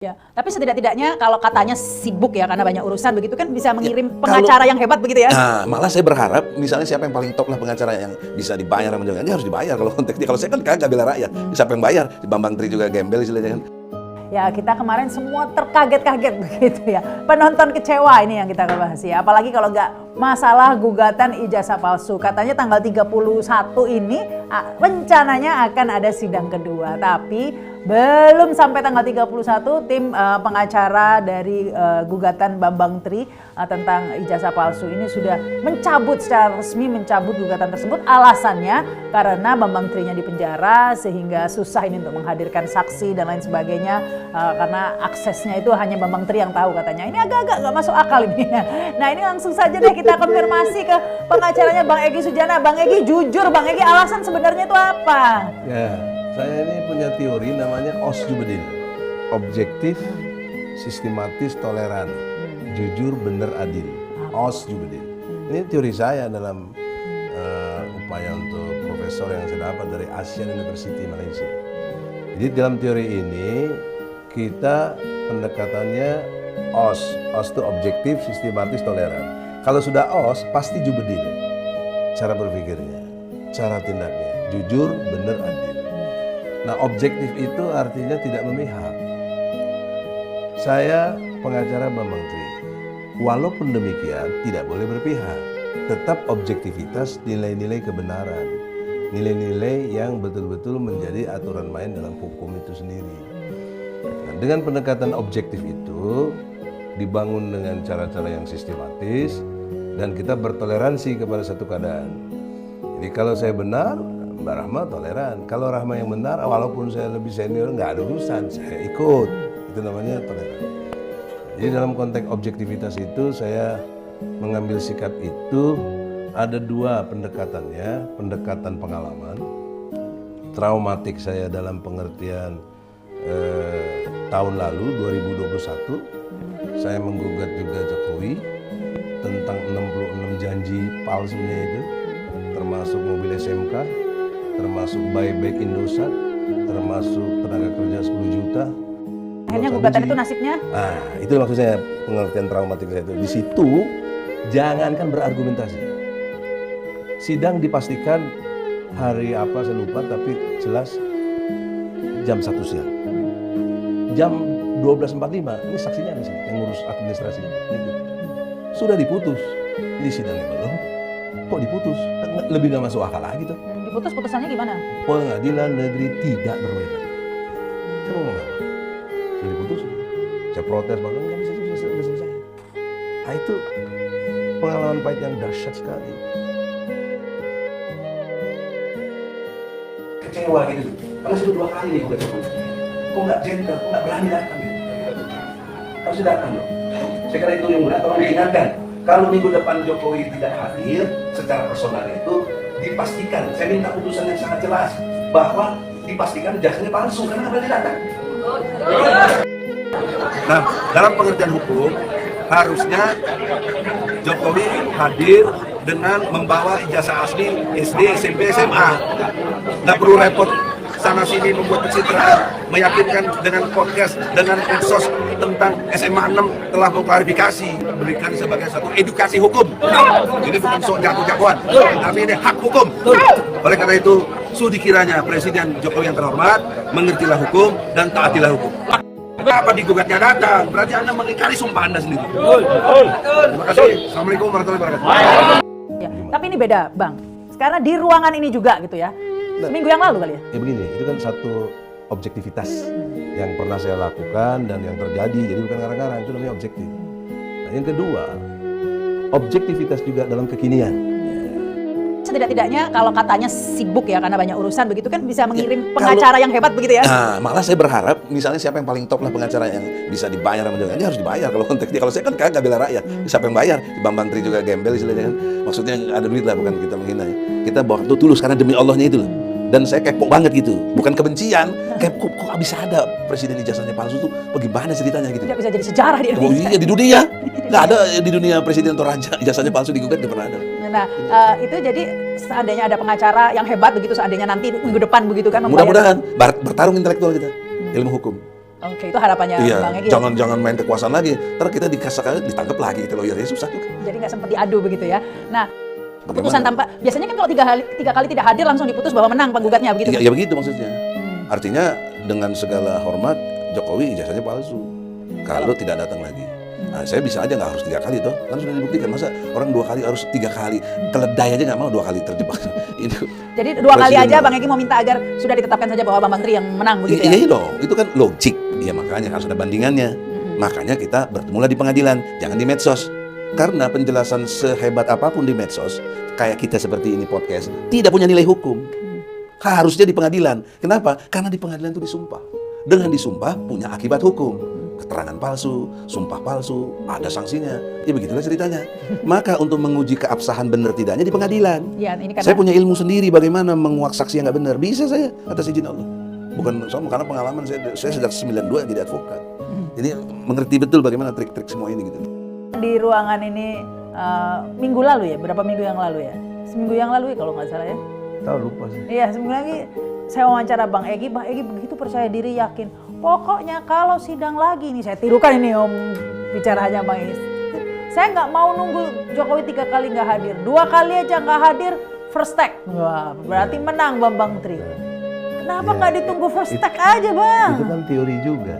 Ya, tapi setidak-tidaknya kalau katanya sibuk ya karena banyak urusan begitu kan bisa mengirim Ya, pengacara yang hebat begitu ya. Nah, malah saya berharap misalnya siapa yang paling top lah pengacara yang bisa dibayar sama dia harus dibayar kalau konteksnya. Kalau saya kan kagak bela rakyat. Siapa yang bayar? Di Bambang Tri juga gembel istilahnya kan. Ya, kita kemarin semua terkaget-kaget begitu ya. Penonton kecewa ini yang kita bahas ya. Apalagi kalau nggak masalah gugatan ijazah palsu. Katanya tanggal 31 ini rencananya akan ada sidang kedua. Tapi belum sampai tanggal 31 tim pengacara dari gugatan Bambang Tri tentang ijazah palsu ini sudah mencabut secara resmi gugatan tersebut. Alasannya karena Bambang Tri-nya dipenjara sehingga susah ini untuk menghadirkan saksi dan lain sebagainya. Karena aksesnya itu hanya Bambang Tri yang tahu katanya. Ini agak-agak gak masuk akal ini. Nah ini langsung saja deh kita konfirmasi ke pengacaranya Bang Egy Sujana. Bang Egy jujur Bang Egy alasan sebenarnya itu apa? Ya, saya ini punya teori namanya OS Jubedil. Objektif, sistematis, toleran, jujur, benar, adil. OS Jubedil. Ini teori saya dalam upaya untuk profesor yang saya dapat dari Asian University Malaysia. Jadi dalam teori ini kita pendekatannya OS. OS itu objektif, sistematis, toleran. Kalau sudah OS pasti Jubedil. Cara berpikirnya, cara tindaknya, jujur, benar, adil. Nah, objektif itu artinya tidak memihak. Saya pengacara Bambang Tri. Walaupun demikian, tidak boleh berpihak. Tetap objektivitas, nilai-nilai kebenaran. Nilai-nilai yang betul-betul menjadi aturan main dalam hukum itu sendiri. Nah, dengan pendekatan objektif itu, dibangun dengan cara-cara yang sistematis, dan kita bertoleransi kepada satu keadaan. Jadi kalau saya benar, Mbak Rahma toleran. Kalau Rahma yang benar, walaupun saya lebih senior, nggak ada urusan, saya ikut. Itu namanya toleran. Jadi dalam konteks objektivitas itu, saya mengambil sikap itu, ada dua pendekatannya. Pendekatan pengalaman, traumatik saya dalam pengertian tahun lalu, 2021, saya menggugat juga Jokowi tentang 66 janji palsunya itu, termasuk mobil SMK, termasuk buyback Indosat, termasuk tenaga kerja 10 juta. Akhirnya gugatan itu nasibnya? Nah, itu maksud saya pengertian traumatik saya itu. Di situ jangankan berargumentasi. Sidang dipastikan hari apa saya lupa, tapi jelas jam 1 siang. Jam 12.45 ini saksinya di sini yang ngurus administrasi. Sudah diputus. Ini sidangnya belum. Kok diputus? Lebih nggak masuk akal lagi tuh. Diputus putusannya gimana? Pengadilan negeri tidak berwenang. Saya mau ngomong apa? Sudah diputus. Saya protes bahkan nggak bisa selesai. Nah itu pengalaman pahit yang dahsyat sekali. Kecewa gitu. Karena sudah 2 kali nih udah ketemu. Kok nggak gentle, kok nggak berani datang gitu. Harus datang loh. Saya kira itu yang benar, tolong diingatkan. Kalau minggu depan Jokowi tidak hadir secara personal itu dipastikan. Saya minta putusan yang sangat jelas bahwa dipastikan jasanya palsu karena nggak berani datang. Nah, dalam pengertian hukum harusnya Jokowi hadir dengan membawa ijazah asli SD, SMP, SMA. Nggak perlu repot sana sini membuat pencitraan, meyakinkan dengan podcast, dengan medsos tentang SMA 6 telah mengklarifikasi, berikan sebagai satu edukasi hukum. Ini bukan soal jago-jagoan, tapi ini hak hukum. Oleh karena itu, sudi kiranya Presiden Jokowi yang terhormat mengertilah hukum dan taatilah hukum. Kenapa digugatnya datang? Berarti Anda mengingkari sumpah Anda sendiri. Terima kasih. Assalamualaikum warahmatullahi wabarakatuh. Ya, tapi ini beda Bang. Sekarang di ruangan ini juga gitu ya. Seminggu yang lalu kali ya? Ya begini, itu kan satu objektivitas yang pernah saya lakukan dan yang terjadi, jadi bukan ngarang-ngarang, itu namanya objektif. Nah, yang kedua, objektivitas juga dalam kekinian. Setidak-tidaknya kalau katanya sibuk ya karena banyak urusan begitu kan bisa mengirim pengacara yang hebat begitu ya. Nah, malah saya berharap misalnya siapa yang paling top lah pengacara yang bisa dibayar sama dia harus dibayar kalau konteksnya. Kalau saya kan kagak bela rakyat. Siapa yang bayar? Di Bambang Tri juga gembel istilahnya kan. Maksudnya ada duit lah, bukan kita menghina ya. Kita bawa itu tulus karena demi Allahnya itu loh. Dan saya kepo banget gitu, bukan kebencian. Kepo kok bisa ada presiden ijazahnya palsu tuh? Bagaimana ceritanya gitu? Tidak bisa jadi sejarah di Indonesia. Oh iya, di dunia nggak ada di dunia presiden atau raja ijazahnya palsu digugat, nggak pernah ada. Nah, itu jadi seandainya ada pengacara yang hebat begitu, seandainya nanti minggu depan begitu kan. Mudah-mudahan bertarung intelektual kita, ilmu hukum. Oke, itu harapannya Iya, Bang Egy. jangan main kekuasaan lagi. Ntar kita ditangkap lagi gitu lawyernya susah juga. Jadi nggak sempat diadu begitu ya. Nah, Bagaimana? putusan tanpa biasanya kan kalau tiga kali tidak hadir langsung diputus bahwa menang penggugatnya begitu. Ya begitu maksudnya. Artinya dengan segala hormat Jokowi ijazahnya palsu. Kalau tidak datang lagi. Nah, saya bisa aja nggak harus 3 kali toh, kan sudah dibuktikan. Masa orang 2 kali harus 3 kali, keledai aja nggak mau 2 kali terjebak. Itu. Jadi 2 kali Presiden aja lah. Bang Egy mau minta agar sudah ditetapkan saja bahwa Bambang Tri yang menang begitu ya. Iya dong, itu kan logik. Ya makanya harus ada bandingannya. Makanya kita bertemulah di pengadilan, jangan di medsos. Karena penjelasan sehebat apapun di medsos, kayak kita seperti ini podcast, tidak punya nilai hukum. Harusnya di pengadilan. Kenapa? Karena di pengadilan itu disumpah. Dengan disumpah punya akibat hukum. Keterangan palsu, sumpah palsu, ada sanksinya. Ya begitulah ceritanya. Maka untuk menguji keabsahan benar tidaknya di pengadilan. Ya, ini Saya karena punya ilmu sendiri bagaimana menguak saksi yang nggak benar. Bisa saya atas izin Allah. Bukan sama karena pengalaman saya sejak 92 jadi advokat. Jadi mengerti betul bagaimana trik-trik semua ini gitu. di ruangan ini minggu lalu ya, berapa minggu yang lalu ya? Seminggu yang lalu ya kalau nggak salah ya. Tahu lupa sih. Iya, seminggu lagi saya wawancara Bang Egy begitu percaya diri, yakin. Pokoknya kalau sidang lagi nih, saya tirukan ini Om bicaranya Bang Egy. Saya nggak mau nunggu Jokowi 3 kali nggak hadir, 2 kali aja nggak hadir, first take. Wah, berarti menang Bambang Tri. Kenapa nggak ditunggu first take aja Bang? Itu kan teori juga.